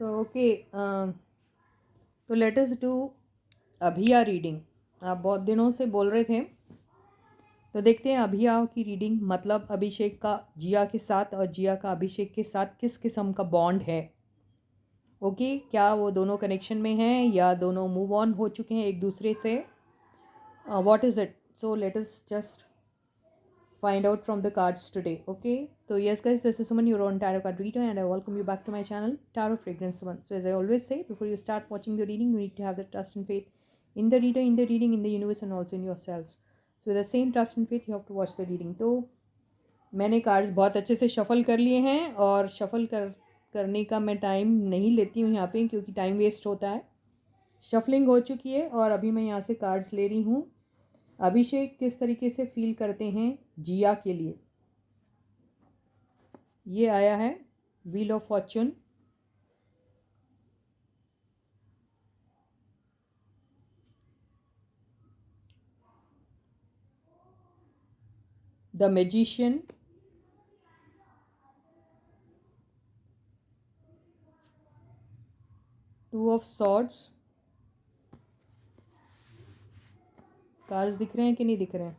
So okay, तो let us do अभिया reading. आप बहुत दिनों से बोल रहे थे, तो देखते हैं अभिया की रीडिंग। मतलब अभिषेक का जिया के साथ और जिया का अभिषेक के साथ किस किस्म का बॉन्ड है। ओके, क्या वो दोनों कनेक्शन में हैं या दोनों मूव ऑन हो चुके हैं एक दूसरे से। What is it? So let us just find out from the cards today. Okay, so yes guys, this is Suman, your own tarot card reader, and I welcome you back to my channel Tarot Fragrance Suman. So as I always say, before you start watching the reading, you need to have the trust and faith in the reader, in the reading, in the universe, and also in yourselves. So with the same trust and faith you have to watch the reading. तो मैंने cards बहुत अच्छे से shuffle कर लिए हैं और shuffle करने का मैं टाइम नहीं लेती हूँ यहाँ पे, क्योंकि टाइम वेस्ट होता है। शफलिंग हो चुकी है और अभी मैं यहाँ से कार्ड्स ले रही हूँ। अभिषेक किस तरीके से फील करते हैं जिया के लिए। ये आया है wheel of fortune, the magician, two of swords. Cards दिख रहे हैं कि नहीं दिख रहे हैं?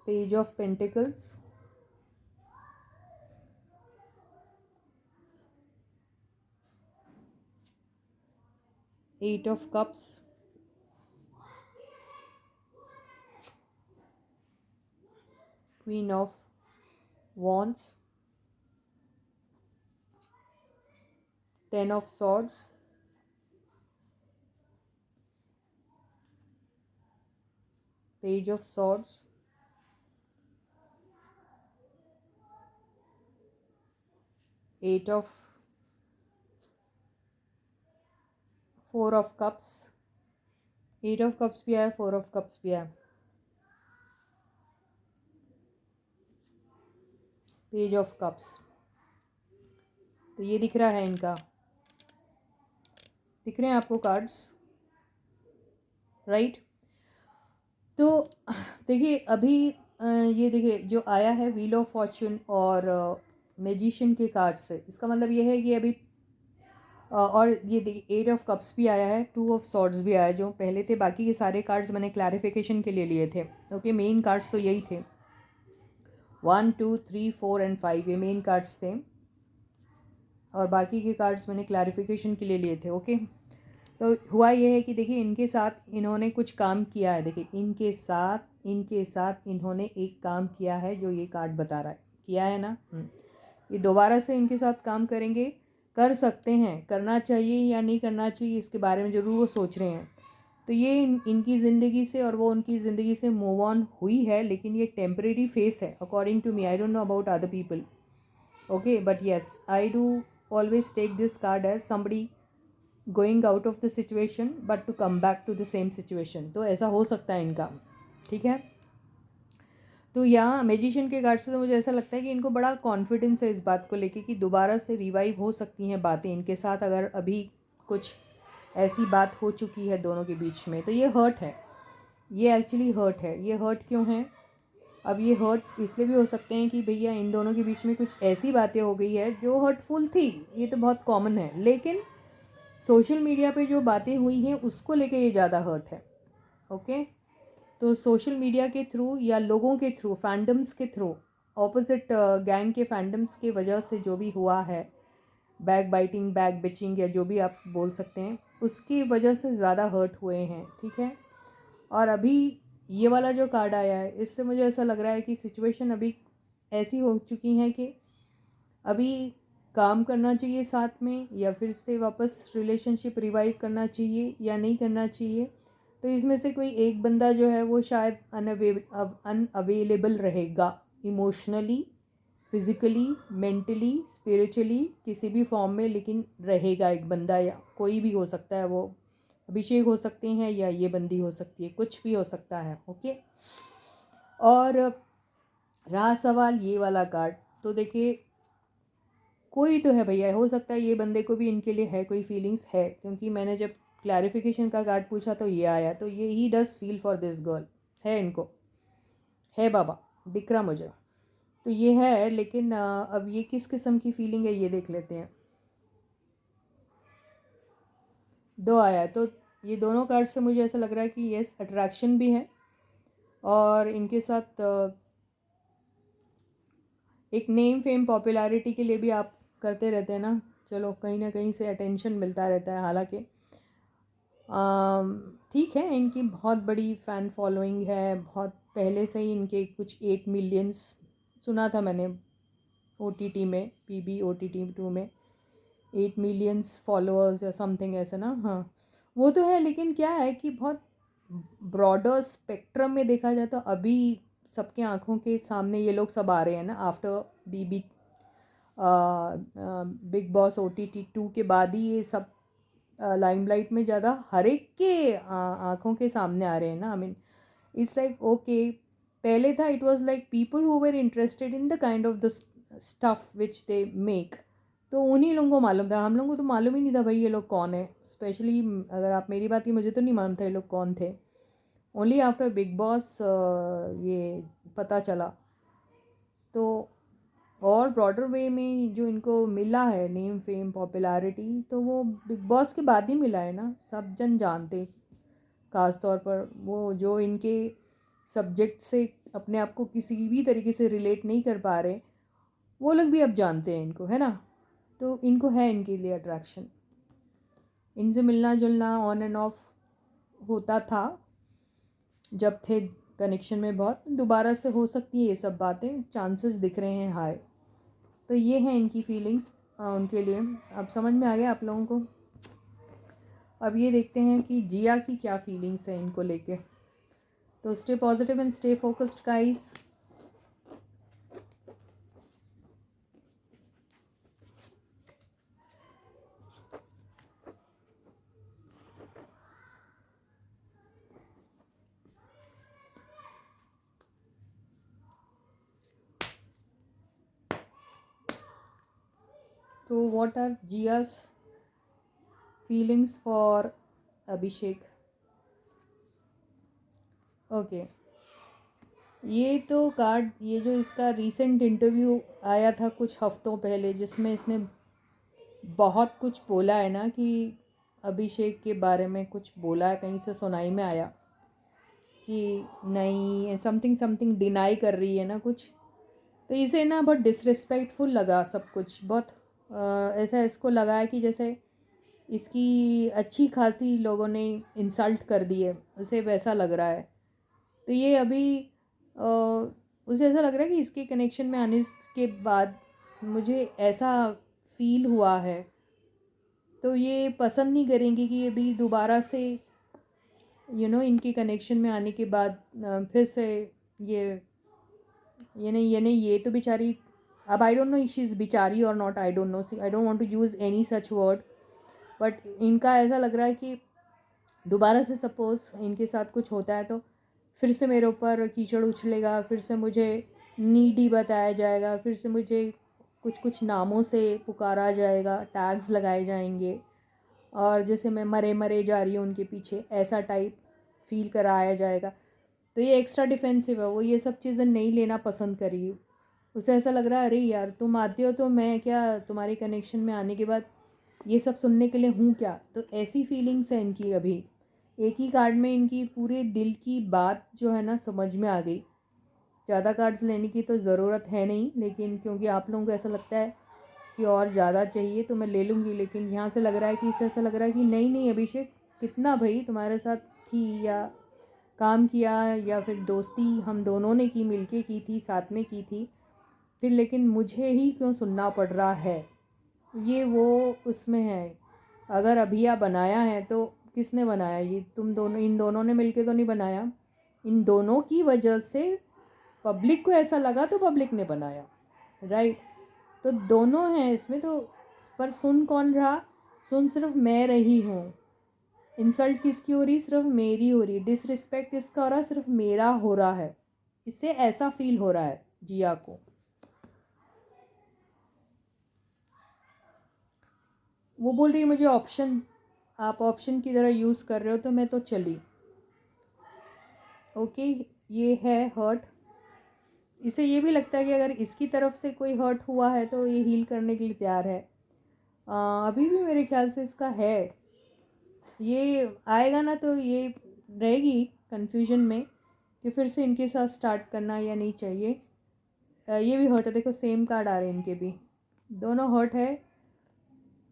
Page of pentacles, eight of cups, queen of wands, ten of swords, page of swords, eight of, four of cups, eight of cups भी आया, फोर ऑफ कप्स भी आया, पेज ऑफ कप्स। तो ये दिख रहा है इनका, दिख रहे हैं आपको कार्ड्स, राइट? तो देखिए अभी ये देखिए जो आया है व्हील ऑफ फॉर्चून और मैजिशियन के कार्ड से, इसका मतलब ये है कि अभी और ये देखिए एट ऑफ कप्स भी आया है, टू ऑफ सॉर्ड्स भी आया जो पहले थे। बाकी के सारे कार्ड्स मैंने क्लैरिफिकेशन के लिए लिए थे। ओके, मेन कार्ड्स तो यही थे, 1 2 3 4 एंड 5 ये मेन कार्ड्स थे, और बाकी के कार्ड्स मैंने क्लैरिफिकेशन के लिए लिए थे। ओके, तो हुआ ये है कि देखिए इनके साथ इन्होंने कुछ काम किया है। देखिए इनके साथ इन्होंने एक काम किया है जो ये कार्ड बता रहा है, किया है ना। ये दोबारा से इनके साथ काम करेंगे, कर सकते हैं, करना चाहिए या नहीं करना चाहिए इसके बारे में ज़रूर वो सोच रहे हैं। तो ये इनकी ज़िंदगी से और वो उनकी ज़िंदगी से मूव ऑन हुई है, लेकिन ये टेम्परेरी फेस है according to me. I don't know about other people, okay, but yes I do always take this card as somebody going out of the situation but to come back to the same situation. तो ऐसा हो सकता है इनका, ठीक है। तो यहाँ मैजिशियन के कार्ड से तो मुझे ऐसा लगता है कि इनको बड़ा कॉन्फिडेंस है इस बात को लेके कि दोबारा से रिवाइव हो सकती हैं बातें इनके साथ, अगर अभी कुछ ऐसी बात हो चुकी है दोनों के बीच में। तो ये हर्ट है, ये एक्चुअली हर्ट है। ये हर्ट क्यों है? अब ये हर्ट इसलिए भी हो सकते हैं कि भैया इन दोनों के बीच में कुछ ऐसी बातें हो गई है जो हर्टफुल थी, ये तो बहुत कॉमन है, लेकिन सोशल मीडिया पे जो बातें हुई हैं उसको लेके ये ज़्यादा हर्ट है। ओके, तो सोशल मीडिया के थ्रू या लोगों के थ्रू, फैंडम्स के थ्रू, ऑपोजिट गैंग के फैंडम्स की वजह से जो भी हुआ है, बैक बाइटिंग, बैक बिचिंग या जो भी आप बोल सकते हैं, उसकी वजह से ज़्यादा हर्ट हुए हैं, ठीक है। और अभी ये वाला जो कार्ड आया है, इससे मुझे ऐसा लग रहा है कि सिचुएशन अभी ऐसी हो चुकी है कि अभी काम करना चाहिए साथ में, या फिर से वापस रिलेशनशिप रिवाइव करना चाहिए या नहीं करना चाहिए। तो इसमें से कोई एक बंदा जो है वो शायद अनअवेलेबल रहेगा, इमोशनली, फिज़िकली, मेंटली, स्पिरिचुअली, किसी भी फॉर्म में, लेकिन रहेगा एक बंदा, या कोई भी हो सकता है, वो अभिषेक हो सकते हैं या ये बंदी हो सकती है, कुछ भी हो सकता है। ओके, और रहा सवाल ये वाला कार्ड, तो देखिए कोई तो है भैया, हो सकता है ये बंदे को भी इनके लिए है, कोई फीलिंग्स है, क्योंकि मैंने जब क्लैरिफिकेशन का कार्ड पूछा तो ये आया। तो ये he does feel for this girl, है इनको, है बाबा, दिख रहा मुझे। तो ये है, लेकिन अब ये किस किस्म की फीलिंग है ये देख लेते हैं। 2 आया है, तो ये दोनों कार्ड से मुझे ऐसा लग रहा है कि यस अट्रैक्शन भी है, और इनके साथ एक नेम फेम पॉपुलैरिटी के लिए भी आप करते रहते हैं ना, चलो कहीं ना कहीं से अटेंशन मिलता रहता है। हालांकि ठीक है, इनकी बहुत बड़ी फ़ैन फॉलोइंग है, बहुत पहले से ही इनके कुछ 8 मिलियंस सुना था मैंने OTT में, PB OTT 2 में 8 मिलियंस फॉलोअर्स या समथिंग ऐसा ना। हाँ वो तो है, लेकिन क्या है कि बहुत ब्रॉडर स्पेक्ट्रम में देखा जाए तो अभी सबके आंखों के सामने ये लोग सब आ रहे हैं ना, after BB big boss OTT 2 के बाद ही ये सब लाइमलाइट में ज़्यादा हर एक के आंखों के सामने आ रहे हैं ना। I mean it's like okay, पहले था it was like people who were interested in the kind of the stuff which they make, तो उन्हीं लोगों को मालूम था। हम लोगों को तो मालूम ही नहीं था भाई ये लोग कौन है। स्पेशली अगर आप मेरी बात की, मुझे तो नहीं मालूम था ये लोग कौन थे। ओनली आफ्टर बिग बॉस ये पता चला। तो और ब्रॉडर वे में जो इनको मिला है नेम फेम पॉपुलैरिटी, तो वो बिग बॉस के बाद ही मिला है ना, सब जन जानते। ख़ास तौर पर वो जो इनके सब्जेक्ट से अपने आप को किसी भी तरीके से रिलेट नहीं कर पा रहे, वो लोग भी अब जानते हैं इनको, है ना। तो इनको है इनके लिए अट्रैक्शन, इनसे मिलना जुलना ऑन एंड ऑफ होता था जब थे कनेक्शन में बहुत, दोबारा से हो सकती है ये सब बातें, चांसेस दिख रहे हैं हाई। तो ये है इनकी फीलिंग्स उनके लिए। अब समझ में आ गया आप लोगों को। अब ये देखते हैं कि जिया की क्या फीलिंग्स हैं इनको लेके। तो stay positive and stay focused guys. तो what are Jiya's feelings for Abhishek? Okay, ये तो कार्ड, ये जो इसका रीसेंट इंटरव्यू आया था कुछ हफ्तों पहले, जिसमें इसने बहुत कुछ बोला है ना, कि अभिषेक के बारे में कुछ बोला है, कहीं से सुनाई में आया कि नहीं समथिंग समथिंग डिनाई कर रही है ना कुछ। तो इसे ना बहुत डिसरिस्पेक्टफुल लगा सब कुछ, बहुत ऐसा इसको लगा है कि जैसे इसकी अच्छी खासी लोगों ने इंसल्ट कर दी है, उसे वैसा लग रहा है। तो ये अभी उसे ऐसा लग रहा है कि इसके कनेक्शन में आने के बाद मुझे ऐसा फील हुआ है, तो ये पसंद नहीं करेंगी कि अभी दोबारा से इनके कनेक्शन में आने के बाद फिर से ये नहीं ये तो बेचारी, अब I don't know she is बेचारी और not, I don't know, I don't want to use any such word, but इनका ऐसा लग रहा है कि दोबारा से सपोज़ इनके साथ कुछ होता है तो फिर से मेरे ऊपर कीचड़ उछलेगा, फिर से मुझे नीडी बताया जाएगा, फिर से मुझे कुछ कुछ नामों से पुकारा जाएगा, टैग्स लगाए जाएंगे, और जैसे मैं मरे मरे जा रही हूँ उनके पीछे, ऐसा टाइप फील कराया जाएगा। तो ये एक्स्ट्रा डिफेंसिव है, वो ये सब चीज़ें नहीं लेना पसंद करी। उसे ऐसा लग रहा है अरे यार तुम आते हो तो मैं क्या तुम्हारे कनेक्शन में आने के बाद ये सब सुनने के लिए हूँ क्या। तो ऐसी फीलिंग्स है इनकी। अभी एक ही कार्ड में इनकी पूरे दिल की बात जो है ना समझ में आ गई। ज़्यादा कार्ड्स लेने की तो ज़रूरत है नहीं, लेकिन क्योंकि आप लोगों को ऐसा लगता है कि और ज़्यादा चाहिए तो मैं ले लूँगी, लेकिन यहाँ से लग रहा है कि इससे ऐसा लग रहा है कि नहीं नहीं अभिषेक, कितना भाई तुम्हारे साथ थी या काम किया या फिर दोस्ती हम दोनों ने की, मिलके की थी, साथ में की थी, फिर लेकिन मुझे ही क्यों सुनना पड़ रहा है। ये वो उसमें है। अगर अभिया बनाया है तो किसने बनाया? ये तुम दोनों, इन दोनों ने मिलके तो नहीं बनाया। इन दोनों की वजह से पब्लिक को ऐसा लगा तो पब्लिक ने बनाया, राइट। तो दोनों हैं इसमें तो, पर सुन कौन रहा? सुन सिर्फ मैं रही हूँ। इंसल्ट किसकी हो रही? सिर्फ मेरी हो रही। डिसरिस्पेक्ट किसका हो रहा? सिर्फ मेरा हो रहा है। इससे ऐसा फील हो रहा है जिया को। वो बोल रही है मुझे ऑप्शन, आप ऑप्शन की तरह यूज़ कर रहे हो तो मैं तो चली। ओके, ये है हर्ट। इसे ये भी लगता है कि अगर इसकी तरफ से कोई हर्ट हुआ है तो ये हील करने के लिए तैयार है। अभी भी मेरे ख्याल से इसका है, ये आएगा ना तो ये रहेगी कन्फ्यूजन में कि फिर से इनके साथ स्टार्ट करना या नहीं चाहिए। ये भी हर्ट है, देखो सेम कार्ड आ रहे हैं इनके भी, दोनों हर्ट है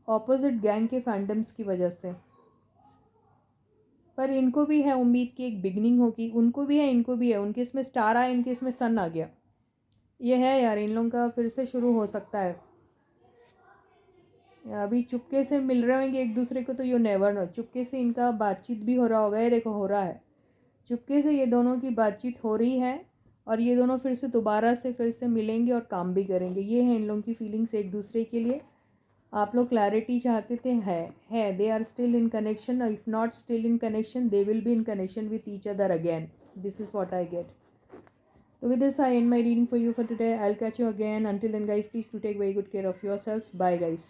ऑपोजिट गैंग के फैंडम्स की वजह से। पर इनको भी है उम्मीद की एक बिगनिंग होगी, उनको भी है इनको भी है। उनके इसमें स्टार आया, इनके इसमें सन आ गया। ये है यार, इन लोगों का फिर से शुरू हो सकता है। अभी चुपके से मिल रहे होंगे एक दूसरे को तो यू नेवर नो, चुपके से इनका बातचीत भी हो रहा होगा। ये देखो हो रहा है, चुपके से ये दोनों की बातचीत हो रही है और ये दोनों फिर से दोबारा से फिर से मिलेंगे और काम भी करेंगे। ये है इन लोगों की फीलिंग्स एक दूसरे के लिए। आप लोग क्लैरिटी चाहते थे, है they are still in connection, if not still in connection they will be in connection with each other again. This is what I get. So with this, I end my reading for you for today. I'll catch you again. Until then, guys, please do take very good care of yourselves. Bye, guys.